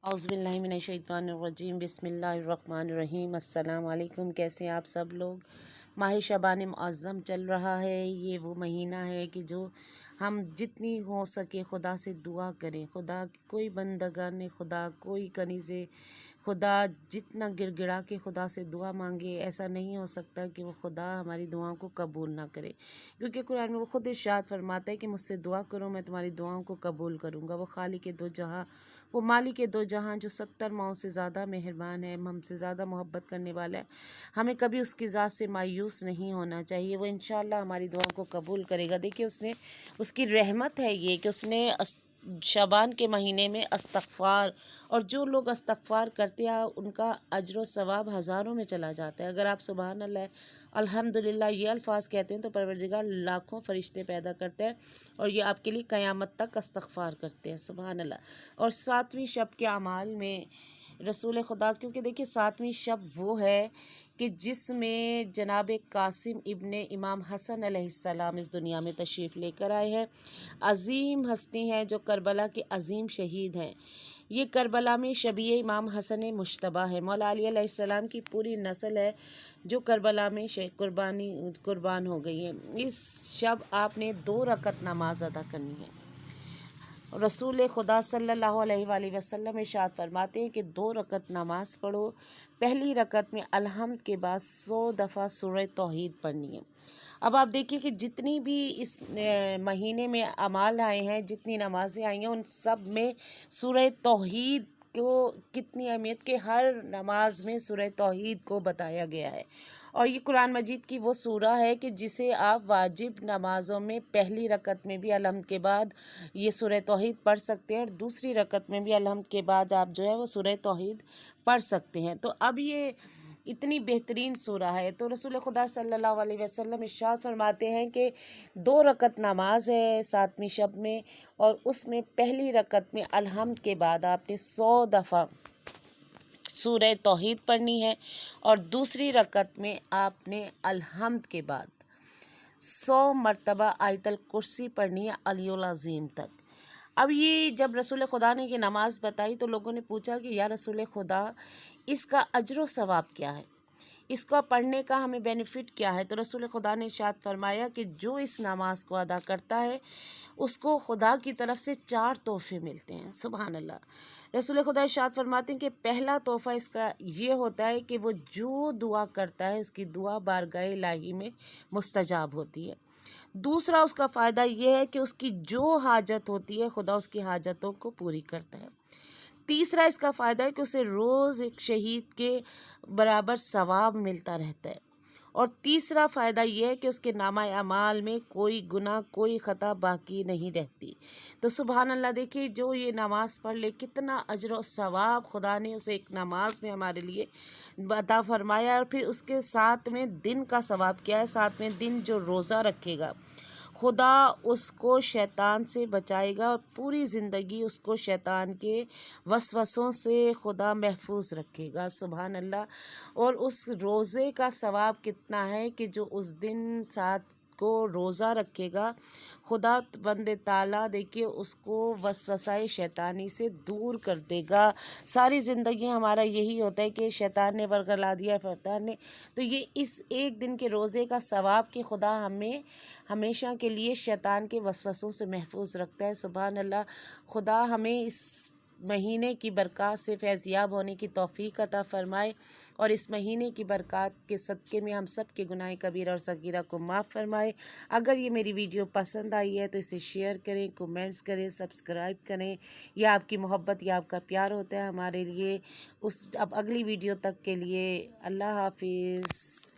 औज़ुबिल्लाहिमिनश्शैतानिर्रजीम बिस्मिल्लाहिर्रहमानिर्रहीम। अस्सलाम वालेकुम। कैसे हैं आप सब लोग। माह शबान मुअज़्ज़म चल रहा है। ये वो महीना है कि जो हम जितनी हो सके खुदा से दुआ करें। खुदा कोई बंदगान खुदा कोई कनीज़े खुदा जितना गिड़गिड़ा के खुदा से दुआ मांगे, ऐसा नहीं हो सकता कि वो खुदा हमारी दुआओं को कबूल ना करे, क्योंकि कुरान में वो खुद इरशाद फरमाता है कि मुझसे दुआ करो मैं तुम्हारी दुआओं को कबूल करूँगा। वो खालिक दो जहाँ, वो मालिक दो जहाँ, जो 70 माओं से ज़्यादा मेहरबान है, हमसे ज़्यादा मोहब्बत करने वाला है। हमें कभी उसकी ज़ात से मायूस नहीं होना चाहिए। वो इंशाअल्लाह हमारी दुआ को कबूल करेगा। देखिए उसने, उसकी रहमत है ये कि उसने शबान के महीने में इस्तग़फ़ार, और जो लोग इस्तग़फ़ार करते हैं उनका अज्र व सवाब हज़ारों में चला जाता है। अगर आप सुबहान अल्लाह अल्हम्दुलिल्लाह ये अल्फाज कहते हैं तो परवरदिगार लाखों फरिश्ते पैदा करते हैं और ये आपके लिए क़यामत तक इस्तग़फ़ार करते हैं। सुबहान अल्लाह। और 7वीं शब के अमाल में रसूल खुदा, क्योंकि देखिए 7वीं शब वो है कि जिसमें जनाब कासिम इब्ने इमाम हसन अलैहिस्सलाम इस दुनिया में तशरीफ़ लेकर आए हैं। अज़ीम हस्ती हैं जो करबला के अज़ीम शहीद हैं। ये करबला में शबीए इमाम हसन मुश्तबा है। मौला अली अलैहिस्सलाम की पूरी नस्ल है जो करबला में कुर्बान हो गई है। इस शब आपने 2 रकत नमाज अदा करनी है। रसूल खुदा सल्लल्लाहु अलैहि वसल्लम इरशाद फरमाते हैं कि 2 रकत नमाज पढ़ो। पहली रकत में अलहम्द के बाद 100 दफ़ा सूरह तौहीद पढ़नी है। अब आप देखिए कि जितनी भी इस महीने में अमाल आए हैं, जितनी नमाज़ें आई हैं, उन सब में सूरह तौहीद को कितनी अहमियत, के हर नमाज में सूरह तौहीद को बताया गया है। और ये कुरान मजीद की वो सूरा है कि जिसे आप वाजिब नमाज़ों में पहली रकत में भी अलहम्द के बाद ये सूरह तौहीद पढ़ सकते हैं, और दूसरी रकत में भी अलहम्द के बाद आप जो है वो सूरह तौहीद पढ़ सकते हैं। तो अब ये इतनी बेहतरीन सूरा है। तो रसूल खुदा सल्लल्लाहु अलैहि वसल्लम इरशाद फरमाते हैं कि 2 रकत नमाज है 7वीं शब में, और उसमें पहली रकत में अलहम्द के बाद आपने 100 दफ़ा सूरह तौहीद पढ़नी है, और दूसरी रकत में आपने अलहम्द के बाद 100 मरतबा आयतल कुर्सी पढ़नी है अलियुल अज़ीम तक। अब ये जब रसूल खुदा ने ये नमाज़ बताई तो लोगों ने पूछा कि या रसूल खुदा, इसका अज्र व सवाब क्या है, इसका पढ़ने का हमें बेनिफिट क्या है। तो रसूल खुदा ने इरशाद फरमाया कि जो इस नमाज को अदा करता है उसको खुदा की तरफ से 4 तोहफ़े मिलते हैं। सुभान अल्लाह। रसूल खुदा इरशाद फरमाते हैं कि पहला तोहफ़ा इसका ये होता है कि वो जो दुआ करता है उसकी दुआ बारगाह इलाही में मुस्तजाब होती है। दूसरा उसका फ़ायदा ये है कि उसकी जो हाजत होती है खुदा उसकी हाजतों को पूरी करता है। तीसरा इसका फ़ायदा है कि उसे रोज़ एक शहीद के बराबर सवाब मिलता रहता है। और तीसरा फ़ायदा ये है कि उसके नामा अमाल में कोई गुनाह कोई ख़ता बाकी नहीं रहती। तो सुभान अल्लाह, देखिए जो ये नमाज़ पढ़ ले कितना अजर और सवाब खुदा ने उसे एक नमाज में हमारे लिए अता फरमाया। और फिर उसके साथ में दिन का सवाब क्या है, साथ में दिन जो रोज़ा रखेगा खुदा उसको शैतान से बचाएगा, और पूरी ज़िंदगी उसको शैतान के वसवसों से खुदा महफूज रखेगा। सुभान अल्लाह। और उस रोज़े का सवाब कितना है कि जो उस दिन साथ को रोज़ा रखेगा खुदा बंदे ताला देखिए उसको वसवसाए शैतानी से दूर कर देगा। सारी ज़िंदगी हमारा यही होता है कि शैतान ने वरगला दिया, शैतान ने, तो ये इस एक दिन के रोज़े का सवाब कि खुदा हमें हमेशा के लिए शैतान के वसवसों से महफूज रखता है। सुभान अल्लाह। खुदा हमें इस महीने की बरक़ात से फैज़याब होने की तौफ़ीक़ अता फ़रमाए, और इस महीने की बरक़ात के सदक़े में हम सब के गुनाह कबीरा और सगीरा को माफ़ फ़रमाए। अगर ये मेरी वीडियो पसंद आई है तो इसे शेयर करें, कमेंट्स करें, सब्सक्राइब करें। यह आपकी मोहब्बत या आपका प्यार होता है हमारे लिए। अब अगली वीडियो तक के लिए अल्लाह हाफ़िज़।